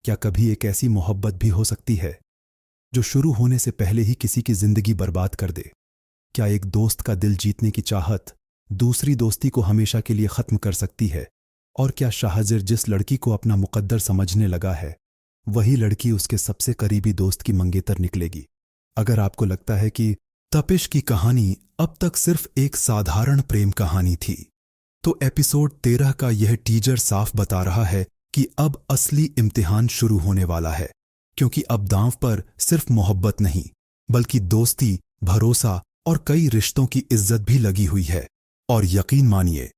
क्या कभी एक ऐसी मोहब्बत भी हो सकती है जो शुरू होने से पहले ही किसी की जिंदगी बर्बाद कर दे? क्या एक दोस्त का दिल जीतने की चाहत दूसरी दोस्ती को हमेशा के लिए खत्म कर सकती है? और क्या शाहजिर जिस लड़की को अपना मुकद्दर समझने लगा है, वही लड़की उसके सबसे करीबी दोस्त की मंगेतर निकलेगी? अगर आपको लगता है कि तपिश की कहानी अब तक सिर्फ एक साधारण प्रेम कहानी थी, तो एपिसोड 13 का यह टीजर साफ बता रहा है कि अब असली इम्तिहान शुरू होने वाला है। क्योंकि अब दांव पर सिर्फ मोहब्बत नहीं, बल्कि दोस्ती, भरोसा और कई रिश्तों की इज्जत भी लगी हुई है। और यकीन मानिए,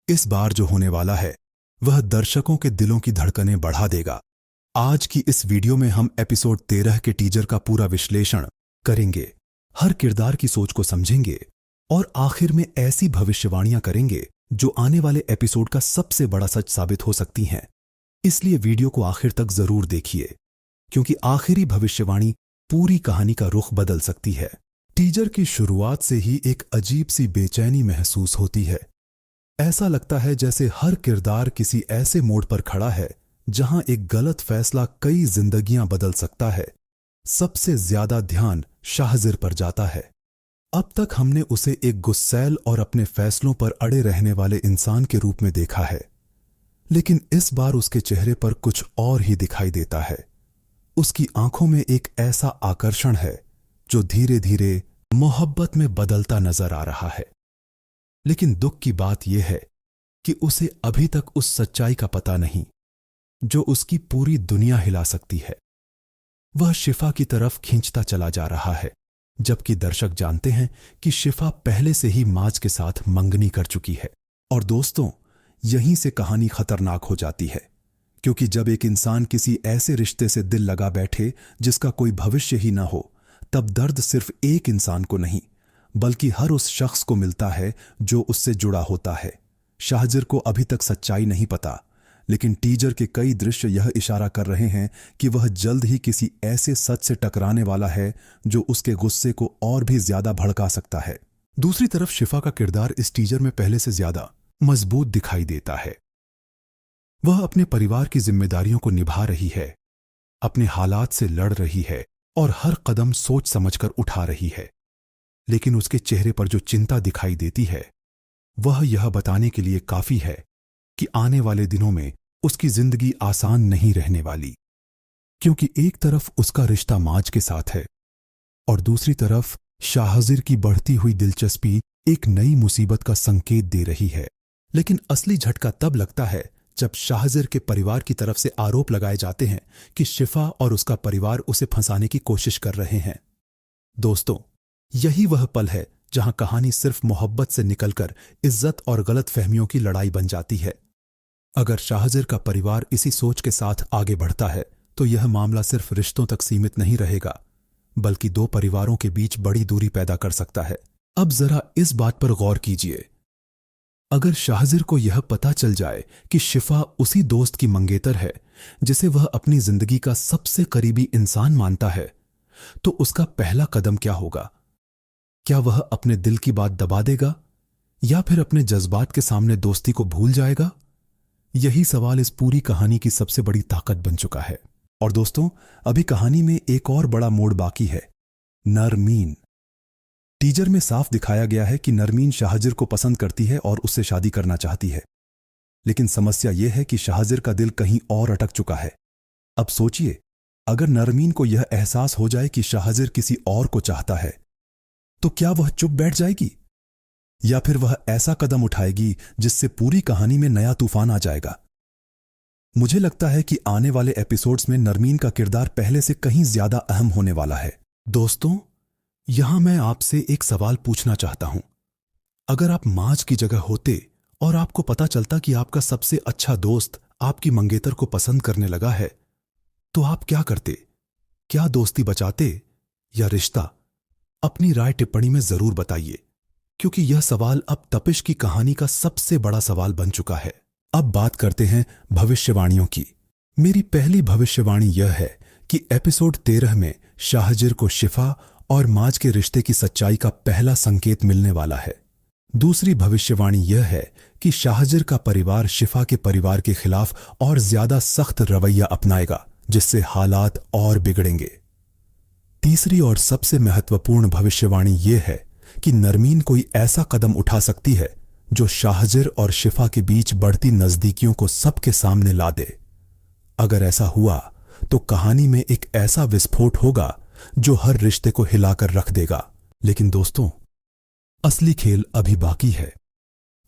इस बार जो होने वाला है वह दर्शकों के दिलों की धड़कनें बढ़ा देगा। आज की इस वीडियो में हम एपिसोड 13 के टीजर का पूरा विश्लेषण करेंगे, हर किरदार की सोच को समझेंगे और आखिर में ऐसी भविष्यवाणियां करेंगे जो आने वाले एपिसोड का सबसे बड़ा सच साबित हो सकती हैं। इसलिए वीडियो को आखिर तक जरूर देखिए, क्योंकि आखिरी भविष्यवाणी पूरी कहानी का रुख बदल सकती है। टीजर की शुरुआत से ही एक अजीब सी बेचैनी महसूस होती है। ऐसा लगता है जैसे हर किरदार किसी ऐसे मोड़ पर खड़ा है जहां एक गलत फैसला कई जिंदगियां बदल सकता है। सबसे ज्यादा ध्यान शाहजिर पर जाता है। अब तक हमने उसे एक गुस्सैल और अपने फैसलों पर अड़े रहने वाले इंसान के रूप में देखा है, लेकिन इस बार उसके चेहरे पर कुछ और ही दिखाई देता है। उसकी आंखों में एक ऐसा आकर्षण है जो धीरे धीरे मोहब्बत में बदलता नजर आ रहा है। लेकिन दुख की बात यह है कि उसे अभी तक उस सच्चाई का पता नहीं जो उसकी पूरी दुनिया हिला सकती है। वह शिफा की तरफ खींचता चला जा रहा है, जबकि दर्शक जानते हैं कि शिफा पहले से ही माज के साथ मंगनी कर चुकी है। और दोस्तों, यहीं से कहानी खतरनाक हो जाती है, क्योंकि जब एक इंसान किसी ऐसे रिश्ते से दिल लगा बैठे जिसका कोई भविष्य ही ना हो, तब दर्द सिर्फ एक इंसान को नहीं, बल्कि हर उस शख्स को मिलता है जो उससे जुड़ा होता है। शाहजिर को अभी तक सच्चाई नहीं पता, लेकिन टीजर के कई दृश्य यह इशारा कर रहे हैं कि वह जल्द ही किसी ऐसे सच से टकराने वाला है जो उसके गुस्से को और भी ज्यादा भड़का सकता है। दूसरी तरफ शिफा का किरदार इस टीजर में पहले से ज्यादा मजबूत दिखाई देता है। वह अपने परिवार की जिम्मेदारियों को निभा रही है, अपने हालात से लड़ रही है और हर कदम सोच समझकर उठा रही है। लेकिन उसके चेहरे पर जो चिंता दिखाई देती है, वह यह बताने के लिए काफी है कि आने वाले दिनों में उसकी जिंदगी आसान नहीं रहने वाली। क्योंकि एक तरफ उसका रिश्ता माज के साथ है और दूसरी तरफ शाहजिर की बढ़ती हुई दिलचस्पी एक नई मुसीबत का संकेत दे रही है। लेकिन असली झटका तब लगता है जब शाहजिर के परिवार की तरफ से आरोप लगाए जाते हैं कि शिफा और उसका परिवार उसे फंसाने की कोशिश कर रहे हैं। दोस्तों, यही वह पल है जहां कहानी सिर्फ मोहब्बत से निकलकर इज्जत और गलत फहमियों की लड़ाई बन जाती है। अगर शाहजिर का परिवार इसी सोच के साथ आगे बढ़ता है, तो यह मामला सिर्फ रिश्तों तक सीमित नहीं रहेगा, बल्कि दो परिवारों के बीच बड़ी दूरी पैदा कर सकता है। अब जरा इस बात पर गौर कीजिए, अगर शाहजिर को यह पता चल जाए कि शिफा उसी दोस्त की मंगेतर है जिसे वह अपनी जिंदगी का सबसे करीबी इंसान मानता है, तो उसका पहला कदम क्या होगा? क्या वह अपने दिल की बात दबा देगा या फिर अपने जज्बात के सामने दोस्ती को भूल जाएगा? यही सवाल इस पूरी कहानी की सबसे बड़ी ताकत बन चुका है। और दोस्तों, अभी कहानी में एक और बड़ा मोड़ बाकी है, नरमीन। टीजर में साफ दिखाया गया है कि नरमीन शाहजिर को पसंद करती है और उससे शादी करना चाहती है। लेकिन समस्या यह है कि शाहजिर का दिल कहीं और अटक चुका है। अब सोचिए, अगर नरमीन को यह एहसास हो जाए कि शाहजिर किसी और को चाहता है, तो क्या वह चुप बैठ जाएगी या फिर वह ऐसा कदम उठाएगी जिससे पूरी कहानी में नया तूफान आ जाएगा? मुझे लगता है कि आने वाले एपिसोड्स में नरमीन का किरदार पहले से कहीं ज्यादा अहम होने वाला है। दोस्तों, यहां मैं आपसे एक सवाल पूछना चाहता हूं। अगर आप माज की जगह होते और आपको पता चलता कि आपका सबसे अच्छा दोस्त आपकी मंगेतर को पसंद करने लगा है, तो आप क्या करते? क्या दोस्ती बचाते या रिश्ता? अपनी राय टिप्पणी में जरूर बताइए, क्योंकि यह सवाल अब तपिश की कहानी का सबसे बड़ा सवाल बन चुका है। अब बात करते हैं भविष्यवाणियों की। मेरी पहली भविष्यवाणी यह है कि एपिसोड 13 में शाहजिर को शिफा और माज के रिश्ते की सच्चाई का पहला संकेत मिलने वाला है। दूसरी भविष्यवाणी यह है कि शाहजिर का परिवार शिफा के परिवार के खिलाफ और ज्यादा सख्त रवैया अपनाएगा, जिससे हालात और बिगड़ेंगे। तीसरी और सबसे महत्वपूर्ण भविष्यवाणी यह है कि नरमीन कोई ऐसा कदम उठा सकती है जो शाहजिर और शिफा के बीच बढ़ती नजदीकियों को सबके सामने ला दे। अगर ऐसा हुआ तो कहानी में एक ऐसा विस्फोट होगा जो हर रिश्ते को हिलाकर रख देगा। लेकिन दोस्तों, असली खेल अभी बाकी है,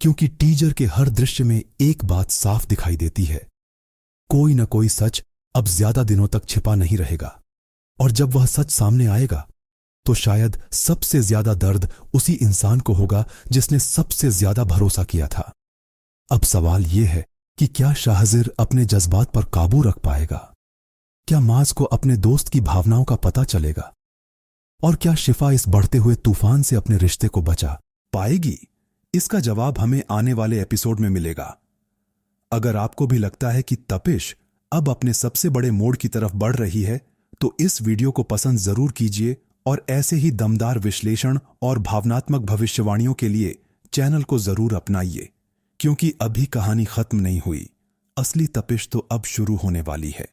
क्योंकि टीजर के हर दृश्य में एक बात साफ दिखाई देती है, कोई न कोई सच अब ज्यादा दिनों तक छिपा नहीं रहेगा। और जब वह सच सामने आएगा तो शायद सबसे ज्यादा दर्द उसी इंसान को होगा जिसने सबसे ज्यादा भरोसा किया था। अब सवाल यह है कि क्या शाहजिर अपने जज्बात पर काबू रख पाएगा? क्या माज को अपने दोस्त की भावनाओं का पता चलेगा? और क्या शिफा इस बढ़ते हुए तूफान से अपने रिश्ते को बचा पाएगी? इसका जवाब हमें आने वाले एपिसोड में मिलेगा। अगर आपको भी लगता है कि तपिश अब अपने सबसे बड़े मोड़ की तरफ बढ़ रही है, तो इस वीडियो को पसंद जरूर कीजिए और ऐसे ही दमदार विश्लेषण और भावनात्मक भविष्यवाणियों के लिए चैनल को जरूर अपनाइए, क्योंकि अभी कहानी खत्म नहीं हुई। असली तपिश तो अब शुरू होने वाली है।